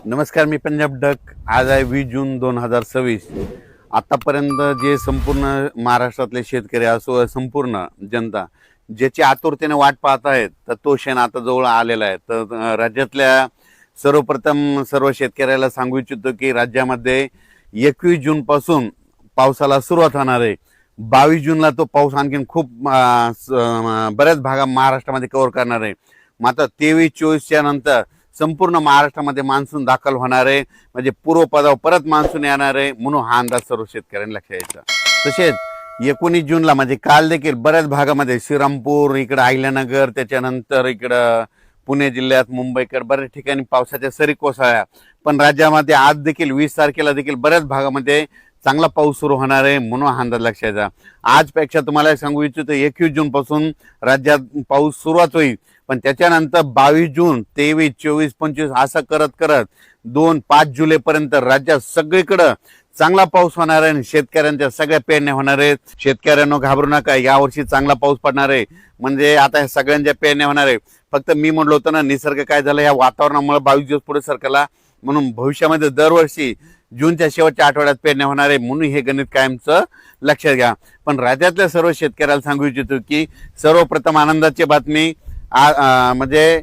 नमस्कार, मी पंजाब डक। आज आहे 20 जून 2026। आतापर्यंत जे संपूर्ण महाराष्ट्रातले शेतकरी असो, संपूर्ण जनता ज्याची आतुरतेने वाट पाहत आहेत, तर तो क्षण आता जवळ आलेला आहे। तर राज्यातल्या सर्वप्रथम सर्व शेतकऱ्याला सांगू इच्छितो की राज्यामध्ये 21 जून पासून पावसाला सुरुवात होणार आहे। 22 जूनला तो पाऊस आणखीन खूप बऱ्याच भागा महाराष्ट्रामध्ये कव्हर करणार आहे। मात्र 23-24च्या नंतर संपूर्ण महाराष्ट्रामध्ये मान्सून दाखल होणार आहे, म्हणजे पूर्वपदावर परत मान्सून येणार आहे, म्हणून हा अंदाज सर्व शेतकऱ्यांना लक्षात यायचा। तसेच 19 जूनला म्हणजे काल देखील बऱ्याच भागामध्ये श्रीरामपूर, इकडे अहिल्यानगर, त्याच्यानंतर इकडं पुणे जिल्ह्यात, मुंबईकडे बऱ्याच ठिकाणी पावसाच्या सरी कोसळल्या। पण राज्यामध्ये आज देखील 20 तारखेला देखील बऱ्याच भागामध्ये चांगला पाऊस सुरू होणार आहे, म्हणून हा अंदाज लक्षात यायचा। आजपेक्षा तुम्हाला सांगू इच्छितो 21 जून पासून राज्यात पाऊस सुरुवात होईल, पण त्याच्यानंतर 22 जून, 23, 24, 25 असं करत करत 2-5 जुलैपर्यंत राज्यात सगळीकडे चांगला पाऊस होणार आहे। शेतकऱ्यांच्या सगळ्या पेरण्या होणार आहेत। शेतकऱ्यांनो घाबरू नका, यावर्षी चांगला पाऊस पडणार आहे, म्हणजे आता ह्या सगळ्यांच्या पेरण्या होणार आहे। फक्त मी म्हणलो होतो ना, निसर्ग काय झालं, या वातावरणामुळे 22 दिवस पुढे सरकला, म्हणून भविष्यामध्ये दरवर्षी जूनच्या शेवटच्या आठवड्यात पेरण्या होणार आहे, म्हणून हे गणित कायमचं लक्षात घ्या। पण राज्यातल्या सर्व शेतकऱ्याला सांगू इच्छितो की सर्वप्रथम आनंदाची बातमी, म्हणजे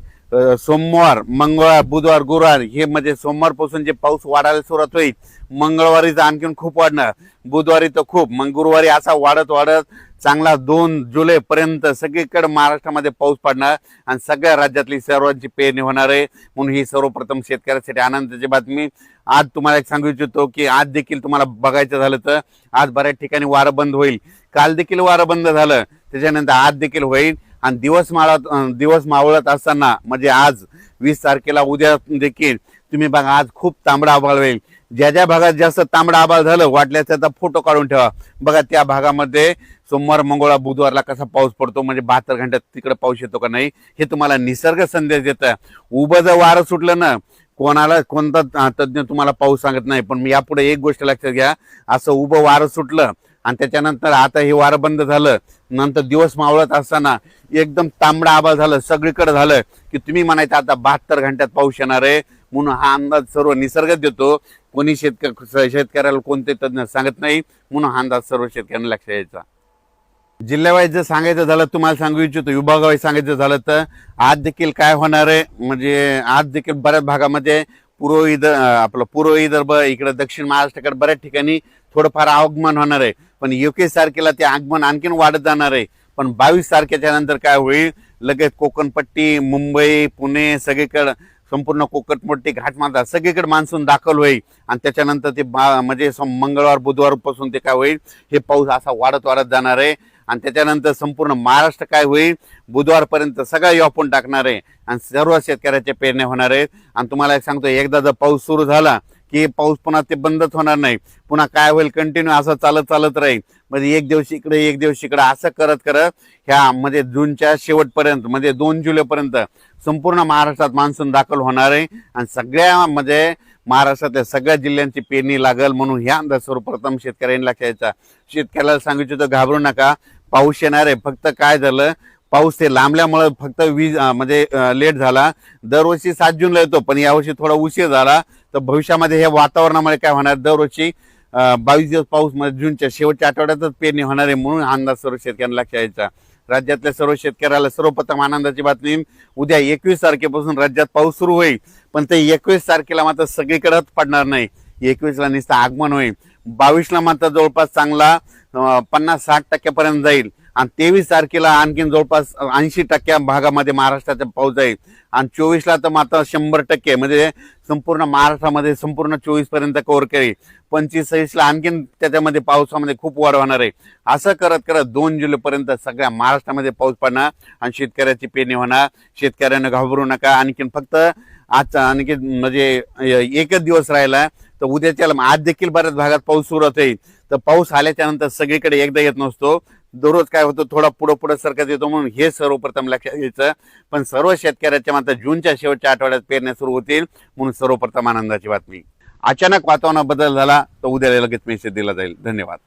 सोमवार, मंगळवार, बुधवार, गुरुवार हे म्हणजे सोमवारपासून जे पाऊस वाढायला सुरुवात होईल, मंगळवारी तर आणखीन खूप वाढणार, बुधवारी तर खूप, मग गुरुवारी असा वाढत वाढत चांगला 2 जुलैपर्यंत सगळीकडे महाराष्ट्रामध्ये पाऊस पडणार आणि सगळ्या राज्यातली सर्वांची पेरणी होणार आहे, म्हणून ही सर्वप्रथम शेतकऱ्यांसाठी आनंदाची बातमी। आज तुम्हाला एक सांगू इच्छितो की आज देखील तुम्हाला बघायचं झालं तर आज बऱ्याच ठिकाणी वारं बंद होईल। काल देखील वारं बंद झालं, त्याच्यानंतर आज देखील होईल। आणि दिवस मावळत असताना म्हणजे आज 20 तारखेला उद्या देखील तुम्ही बघा, आज खूप तांबडा आभाळ होईल। ज्या ज्या भागात जास्त तांबडा आभाळ झालं, वाटल्यास त्याचा फोटो काढून ठेवा, बघा त्या भागामध्ये सोमवार, मंगळवार, बुधवारला कसा पाऊस पडतो, म्हणजे 72 घंट्यात तिकडे पाऊस येतो का नाही, हे तुम्हाला निसर्ग संदेश देतं। उभं जर वारं सुटलं ना, कोणाला कोणता तज्ञ तुम्हाला पाऊस सांगत नाही, पण यापुढे एक गोष्ट लक्षात घ्या, असं उभं वारं सुटलं आणि त्याच्यानंतर आता हे वारं बंद झालं, नंतर दिवस मावळत असताना एकदम तांबडा आभाळ झालं, सगळीकडे झालं की तुम्ही म्हणायचं आता 72 घंट्यात पाऊस येणार आहे, म्हणून हा अंदाज सर्व निसर्ग देतो। कोणी शेतकऱ्याला कोणते तज्ञ सांगत नाही, म्हणून हा अंदाज सर्व शेतकऱ्यांना लक्षात यायचा। जिल्ह्यावाईज जर सांगायचं झालं, तुम्हाला सांगू इच्छितो विभागावाईज सांगायचं झालं तर आज देखील काय होणार आहे, म्हणजे आज देखील बऱ्याच भागामध्ये पूर्व विदर्भ, इकडे दक्षिण महाराष्ट्राकडे बऱ्याच ठिकाणी थोडंफार आगमन होणार आहे, पण 21 तारखेला ते आगमन आणखीन वाढत जाणार आहे। पण 22 तारखेच्या नंतर काय होईल, लगेच कोकणपट्टी, मुंबई, पुणे सगळीकडे संपूर्ण कोकणपट्टी, घाटमाथा सगळीकडे मान्सून दाखल होईल आणि त्याच्यानंतर ते म्हणजे मंगळवार, बुधवार पासून ते काय होईल, हे पाऊस असा वाढत वाढत जाणार आहे आणि त्याच्यानंतर संपूर्ण महाराष्ट्र काय होईल, बुधवारपर्यंत सगळं व्यापून टाकणार आहे आणि सर्व शेतकऱ्याच्या पेरण्या होणार आहेत। आणि तुम्हाला एक सांगतो, एकदा जर पाऊस सुरू झाला की पाऊस पुन्हा ते बंदच होणार नाही, पुन्हा काय होईल, कंटिन्यू असं चालत राहील, म्हणजे एक दिवस इकडे एक दिवस इकडे असं करत करत ह्या म्हणजे जूनच्या शेवटपर्यंत म्हणजे 2 जुलैपर्यंत संपूर्ण महाराष्ट्रात मान्सून दाखल होणार आहे आणि सगळ्या म्हणजे महाराष्ट्रातल्या सगळ्या जिल्ह्यांची पेरणी लागल, म्हणून ह्या अंदाज सर्वप्रथम शेतकऱ्यांनी लक्षात यायचा। शेतकऱ्याला सांगितलं तर घाबरू नका, पाऊस येणार आहे, फक्त काय झालं, पाऊस ते लांबल्यामुळे फक्त म्हणजे लेट झाला। दरवर्षी 7 जूनला येतो, पण यावर्षी थोडा उशीर झाला, तर भविष्यामध्ये हे वातावरणामुळे काय होणार, दरवर्षी 22 दिवस पाऊस म्हणजे जूनच्या शेवटच्या आठवड्यातच पेरणी होणार आहे, म्हणून अंदाज सर्व शेतकऱ्यांना लक्षात यायचा। राज्यातल्या सर्व शेतकऱ्याला सर्वप्रथम आनंदाची बातमी, उद्या 21 तारखेपासून राज्यात पाऊस सुरू होईल, पण ते 21 तारखेला मात्र सगळीकडेच पडणार नाही, 21ला नुसतं आगमन होईल, 22ला मात्र जवळपास चांगला 50-60% जाईल आणि 23 तारखेला आणखीन जवळपास 80% भागामध्ये महाराष्ट्राचा पाऊस जाईल आणि 24ला तर मात्र 100% म्हणजे संपूर्ण महाराष्ट्रामध्ये संपूर्ण 24 पर्यंत कव्हर करेल। 25-26ला आणखीन त्याच्यामध्ये पावसामध्ये खूप वाढ होणार आहे। असं करत करत 2 जुलैपर्यंत सगळ्या महाराष्ट्रामध्ये पाऊस पडणार आणि शेतकऱ्याची पेरणी होणार। शेतकऱ्यांना घाबरू नका, आणखीन फक्त आज आणखी म्हणजे एकच दिवस राहिला, तर उद्याच्या आज देखील बऱ्याच भागात पाऊस सुरुवात होईल। तर पाऊस आल्याच्या नंतर सगळीकडे एकदा येत नसतो, दररोज काय होतं, थोडा पुढे सरकत येतो, म्हणून हे सर्वप्रथम लक्षात घ्यायचं। पण सर्व शेतकऱ्याच्या मात्र जूनच्या शेवटच्या आठवड्यात पेरण्या सुरू होतील, म्हणून सर्वप्रथम आनंदाची बातमी। अचानक वातावरणात बदल झाला तर उद्याला लगेच मेसेज दिला जाईल। धन्यवाद।